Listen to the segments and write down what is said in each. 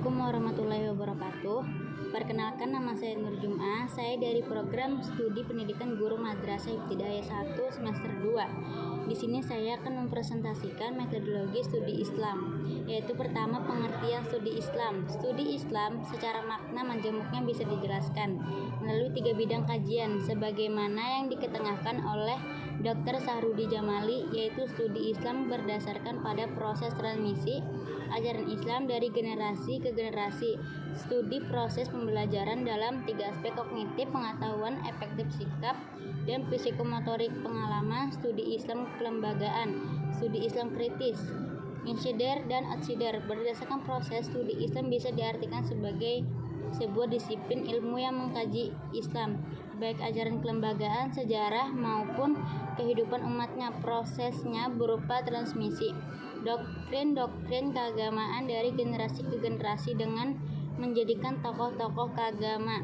Assalamualaikum warahmatullahi wabarakatuh. Perkenalkan, nama saya Nur Jum'ah. Saya dari program studi pendidikan guru madrasah ibtidaiyah 1 semester 2. Di sini saya akan mempresentasikan metodologi studi Islam, yaitu pertama pengertian studi Islam. Studi Islam secara makna majemuknya bisa dijelaskan melalui 3 bidang kajian sebagaimana yang diketengahkan oleh Dr. Sahrudi Jamali, yaitu studi Islam berdasarkan pada proses transmisi ajaran Islam dari generasi ke generasi. Studi proses pembelajaran dalam 3 aspek: kognitif, pengetahuan, efektif sikap, dan psikomotorik. Pengalaman studi Islam kelembagaan, studi Islam kritis, insider dan outsider. Berdasarkan proses studi Islam bisa diartikan sebagai sebuah disiplin ilmu yang mengkaji Islam, baik ajaran kelembagaan, sejarah maupun kehidupan umatnya. Prosesnya berupa transmisi doktrin keagamaan dari generasi ke generasi dengan menjadikan tokoh-tokoh keagama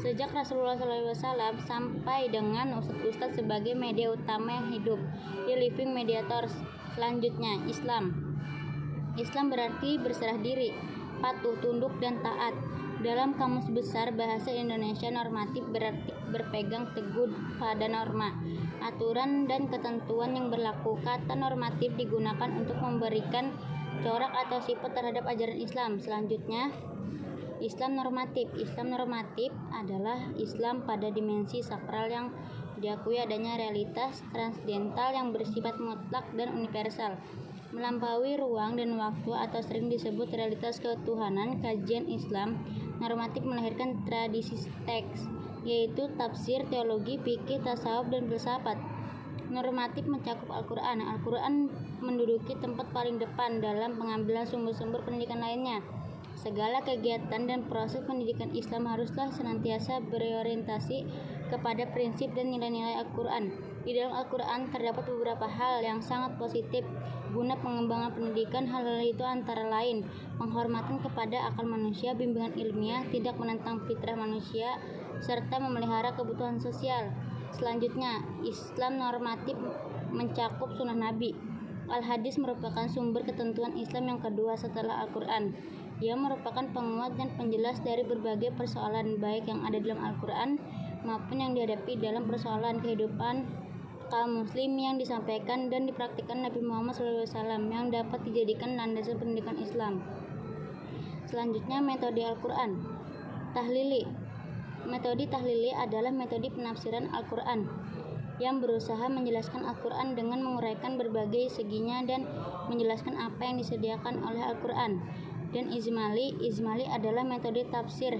sejak Rasulullah SAW sampai dengan ustadz-ustadz sebagai media utama yang hidup, di living mediators. Selanjutnya, Islam berarti berserah diri, patuh, tunduk, dan taat. Dalam Kamus Besar Bahasa Indonesia, normatif berarti berpegang teguh pada norma, aturan, dan ketentuan yang berlaku. Kata normatif digunakan untuk memberikan corak atau sifat terhadap ajaran Islam. Selanjutnya, Islam normatif. Islam normatif adalah Islam pada dimensi sakral yang diakui adanya realitas transendental yang bersifat mutlak dan universal, melampaui ruang dan waktu, atau sering disebut realitas ketuhanan. Kajian Islam normatif melahirkan tradisi teks, yaitu tafsir, teologi, fikih, tasawuf, dan filsafat. Normatif mencakup Al-Quran. Al-Quran menduduki tempat paling depan dalam pengambilan sumber-sumber pendidikan lainnya. Segala kegiatan dan proses pendidikan Islam haruslah senantiasa berorientasi kepada prinsip dan nilai-nilai Al-Quran. Di dalam Al-Quran terdapat beberapa hal yang sangat positif guna pengembangan pendidikan. Hal-hal itu antara lain penghormatan kepada akal manusia, bimbingan ilmiah, tidak menentang fitrah manusia, serta memelihara kebutuhan sosial. Selanjutnya, Islam normatif mencakup sunnah Nabi. Al-Hadis merupakan sumber ketentuan Islam yang kedua setelah Al-Quran. Ia merupakan penguat dan penjelas dari berbagai persoalan, baik yang ada dalam Al-Quran maupun yang dihadapi dalam persoalan kehidupan kaum muslim yang disampaikan dan dipraktikkan Nabi Muhammad SAW, yang dapat dijadikan landasan pendidikan Islam. Selanjutnya, metode Al-Quran. Tahlili. Metode tahlili adalah metode penafsiran Al-Quran yang berusaha menjelaskan Al-Quran dengan menguraikan berbagai seginya dan menjelaskan apa yang disediakan oleh Al-Quran. Dan Ijmali adalah metode tafsir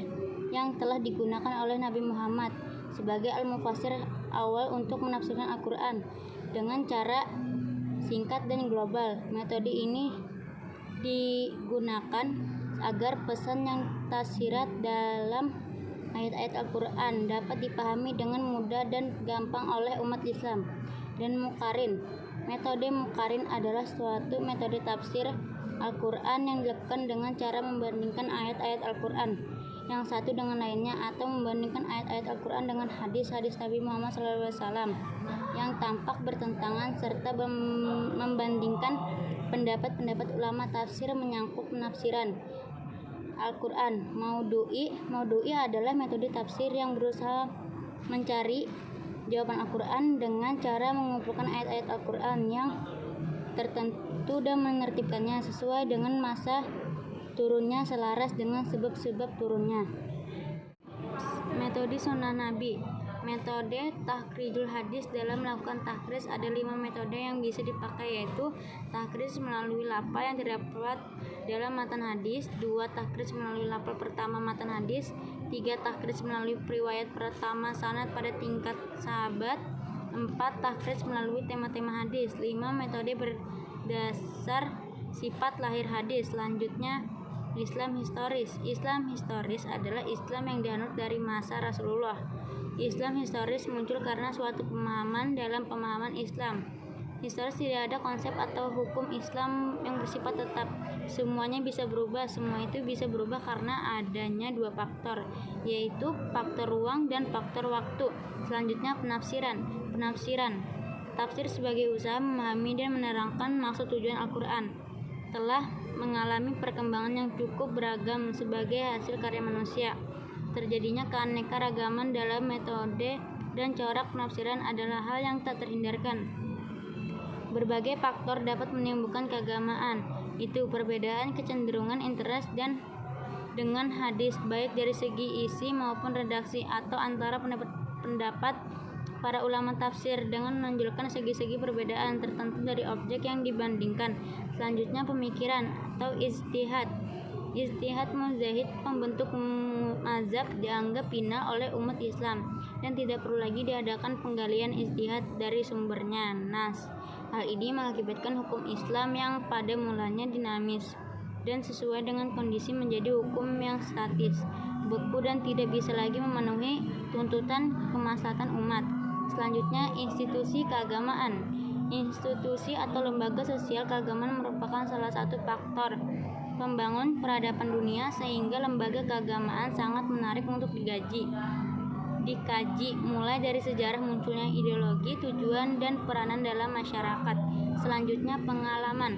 yang telah digunakan oleh Nabi Muhammad sebagai al-mufassir awal untuk menafsirkan Al-Quran dengan cara singkat dan global. Metode ini digunakan agar pesan yang tersirat dalam ayat-ayat Al-Quran dapat dipahami dengan mudah dan gampang oleh umat Islam. Dan muqarin. Metode muqarin adalah suatu metode tafsir Al-Quran yang dilakukan dengan cara membandingkan ayat-ayat Al-Quran yang satu dengan lainnya, atau membandingkan ayat-ayat Al-Quran dengan hadis-hadis Nabi Muhammad SAW yang tampak bertentangan, serta membandingkan pendapat-pendapat ulama tafsir menyangkut penafsiran Al-Quran. Maudu'i adalah metode tafsir yang berusaha mencari jawaban Al-Quran dengan cara mengumpulkan ayat-ayat Al-Quran yang tertentu dan menertibkannya sesuai dengan masa turunnya selaras dengan sebab-sebab turunnya. Metode sunnah Nabi. Metode takhrijul hadis. Dalam melakukan takhris ada 5 metode yang bisa dipakai, yaitu takhris melalui lafal yang terdapat dalam matan hadis, 2 takhris melalui lafal pertama matan hadis, 3 takhris melalui riwayat pertama sanad pada tingkat sahabat, 4 takhris melalui tema-tema hadis, 5 metode berdasar sifat lahir hadis. Selanjutnya, Islam historis. Islam historis adalah Islam yang dianut dari masa Rasulullah. Islam historis muncul karena suatu pemahaman dalam pemahaman Islam. Historis tidak ada konsep atau hukum Islam yang bersifat tetap. Semuanya bisa berubah. Semua itu bisa berubah karena adanya 2 faktor, yaitu faktor ruang dan faktor waktu. Selanjutnya, penafsiran. Tafsir sebagai usaha memahami dan menerangkan maksud tujuan Al-Quran. Telah mengalami perkembangan yang cukup beragam sebagai hasil karya manusia. Terjadinya keanekaragaman dalam metode dan corak penafsiran adalah hal yang tak terhindarkan. Berbagai faktor dapat menimbulkan keagamaan, itu perbedaan kecenderungan interest dan dengan hadis, baik dari segi isi maupun redaksi, atau antara pendapat para ulama tafsir dengan menonjolkan segi-segi perbedaan tertentu dari objek yang dibandingkan. Selanjutnya, pemikiran atau ijtihad. Ijtihad mujtahid pembentuk mazhab dianggap hina oleh umat Islam dan tidak perlu lagi diadakan penggalian ijtihad dari sumbernya, nas. Hal ini mengakibatkan hukum Islam yang pada mulanya dinamis dan sesuai dengan kondisi menjadi hukum yang statis, beku, dan tidak bisa lagi memenuhi tuntutan kemaslahatan umat. Selanjutnya, institusi keagamaan. Institusi atau lembaga sosial keagamaan merupakan salah satu faktor pembangun peradaban dunia, sehingga lembaga keagamaan sangat menarik untuk dikaji, mulai dari sejarah munculnya ideologi, tujuan, dan peranan dalam masyarakat. Selanjutnya, pengamalan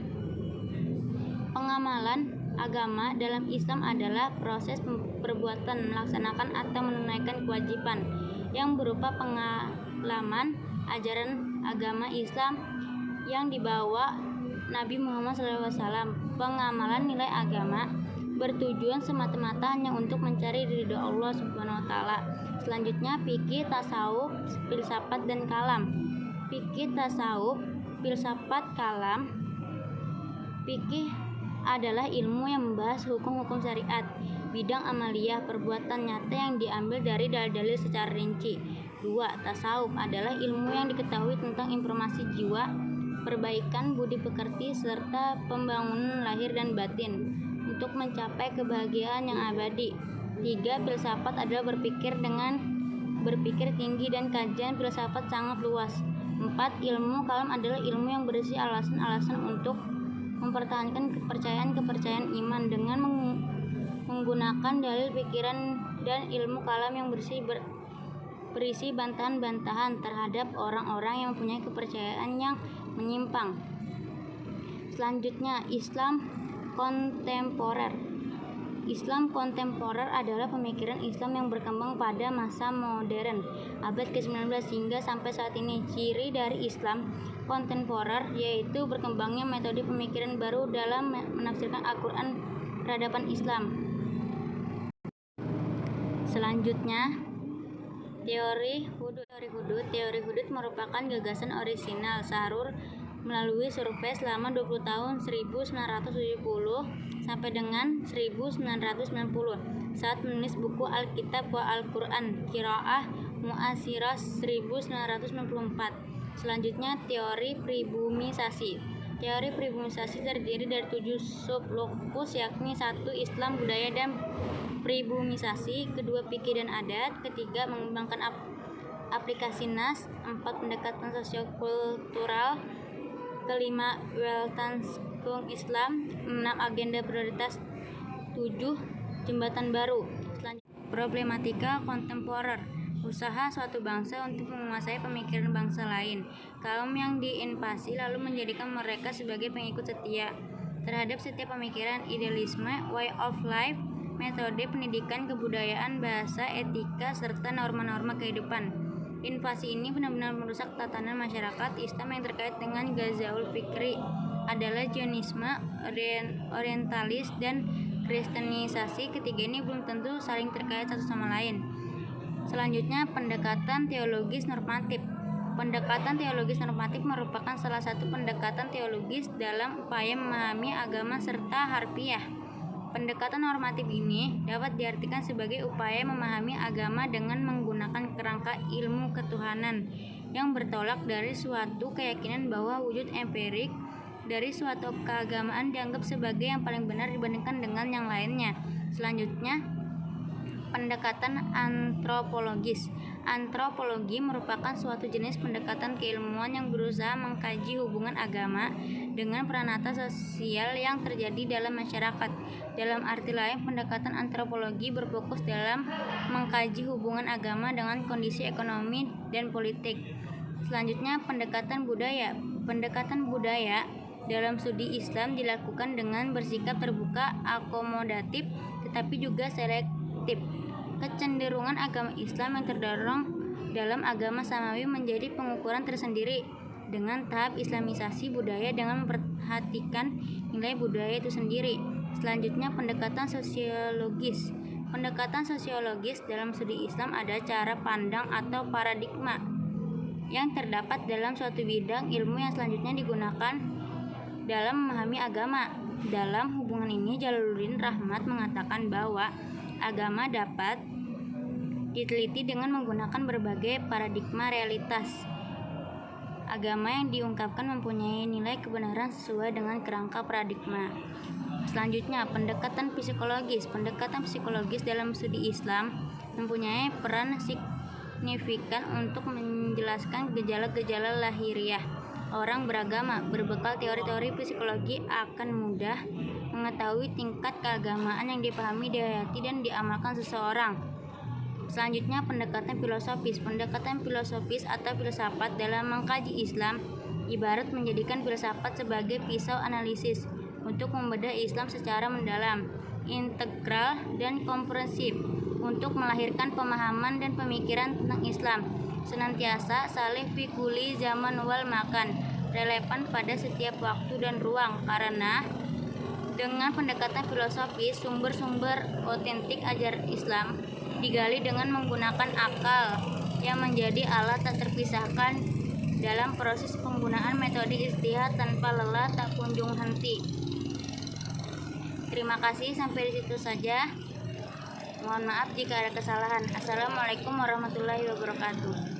agama dalam Islam adalah proses perbuatan melaksanakan atau menunaikan kewajiban yang berupa pengalaman ajaran agama Islam yang dibawa Nabi Muhammad SAW. Pengamalan nilai agama bertujuan semata-mata hanya untuk mencari ridho Allah Subhanahu wa taala. Selanjutnya, fikih, tasawuf, filsafat, dan kalam. Fikih, tasawuf, filsafat, kalam. Fikih adalah ilmu yang membahas hukum-hukum syariat, bidang amaliyah, perbuatan nyata yang diambil dari dalil-dalil secara rinci. 2. Tasawuf adalah ilmu yang diketahui tentang informasi jiwa, perbaikan budi pekerti, serta pembangunan lahir dan batin untuk mencapai kebahagiaan yang abadi. 3. Filsafat adalah berpikir tinggi dan kajian filsafat sangat luas. 4. Ilmu kalam adalah ilmu yang berisi alasan-alasan untuk mempertahankan kepercayaan iman dengan menggunakan dalil pikiran, dan ilmu kalam yang berisi bantahan-bantahan terhadap orang-orang yang mempunyai kepercayaan yang menyimpang. Selanjutnya, Islam kontemporer. Islam kontemporer adalah pemikiran Islam yang berkembang pada masa modern, abad ke-19 hingga sampai saat ini. Ciri dari Islam kontemporer yaitu berkembangnya metode pemikiran baru dalam menafsirkan Al-Quran peradaban Islam. Selanjutnya, teori hudud. Teori hudud merupakan gagasan orisinal Sahrur melalui survei selama 20 tahun 1970 sampai dengan 1990 saat menulis buku Alkitab wa Al-Quran Qiraah Mu'asirah 1994. Selanjutnya, teori pribumisasi. Teori pribumisasi terdiri dari 7 sublokus, yakni 1. Islam, budaya, dan pribumisasi. 2. Fikih dan adat. 3. Mengembangkan aplikasi nas. 4. Pendekatan sosiokultural. 5. Weltanschauung Islam. 6. Agenda prioritas. 7. Jembatan baru. Selanjutnya, problematika kontemporer. Usaha suatu bangsa untuk menguasai pemikiran bangsa lain, kaum yang diinvasi, lalu menjadikan mereka sebagai pengikut setia terhadap setiap pemikiran, idealisme, way of life, metode pendidikan, kebudayaan, bahasa, etika, serta norma-norma kehidupan. Invasi ini benar-benar merusak tatanan masyarakat Islam yang terkait dengan Ghazaul Fikri adalah Zionisme, orientalis, dan kristenisasi. Ketiga ini belum tentu saling terkait satu sama lain. Selanjutnya, pendekatan teologis normatif. Pendekatan teologis normatif merupakan salah satu pendekatan teologis dalam upaya memahami agama serta harfiah. Pendekatan normatif ini dapat diartikan sebagai upaya memahami agama dengan menggunakan kerangka ilmu ketuhanan yang bertolak dari suatu keyakinan bahwa wujud empirik dari suatu keagamaan dianggap sebagai yang paling benar dibandingkan dengan yang lainnya. Selanjutnya, pendekatan antropologis. Antropologi merupakan suatu jenis pendekatan keilmuan yang berusaha mengkaji hubungan agama dengan peranata sosial yang terjadi dalam masyarakat. Dalam arti lain, pendekatan antropologi berfokus dalam mengkaji hubungan agama dengan kondisi ekonomi dan politik. Selanjutnya, pendekatan budaya. Pendekatan budaya dalam studi Islam dilakukan dengan bersikap terbuka, akomodatif, tetapi juga selektif. Kecenderungan agama Islam yang terdorong dalam agama Samawi menjadi pengukuran tersendiri dengan tahap islamisasi budaya dengan memperhatikan nilai budaya itu sendiri. Selanjutnya, pendekatan sosiologis. Pendekatan sosiologis dalam studi Islam ada cara pandang atau paradigma yang terdapat dalam suatu bidang ilmu yang selanjutnya digunakan dalam memahami agama. Dalam hubungan ini, Jalaluddin Rahmat mengatakan bahwa agama dapat diteliti dengan menggunakan berbagai paradigma realitas. Agama yang diungkapkan mempunyai nilai kebenaran sesuai dengan kerangka paradigma. Selanjutnya, pendekatan psikologis. Pendekatan psikologis dalam studi Islam mempunyai peran signifikan untuk menjelaskan gejala-gejala lahiriah orang beragama. Berbekal teori-teori psikologi akan mudah mengetahui tingkat keagamaan yang dipahami, dihayati, dan diamalkan seseorang. Selanjutnya, pendekatan filosofis. Pendekatan filosofis atau filsafat dalam mengkaji Islam ibarat menjadikan filsafat sebagai pisau analisis untuk membedah Islam secara mendalam, integral, dan komprehensif untuk melahirkan pemahaman dan pemikiran tentang Islam senantiasa salih fi kulli zaman wal makan, relevan pada setiap waktu dan ruang. Karena dengan pendekatan filosofis, sumber-sumber otentik ajaran Islam digali dengan menggunakan akal yang menjadi alat tak terpisahkan dalam proses penggunaan metode ijtihad tanpa lelah tak kunjung henti. Terima kasih, sampai di situ saja. Mohon maaf jika ada kesalahan. Assalamualaikum warahmatullahi wabarakatuh.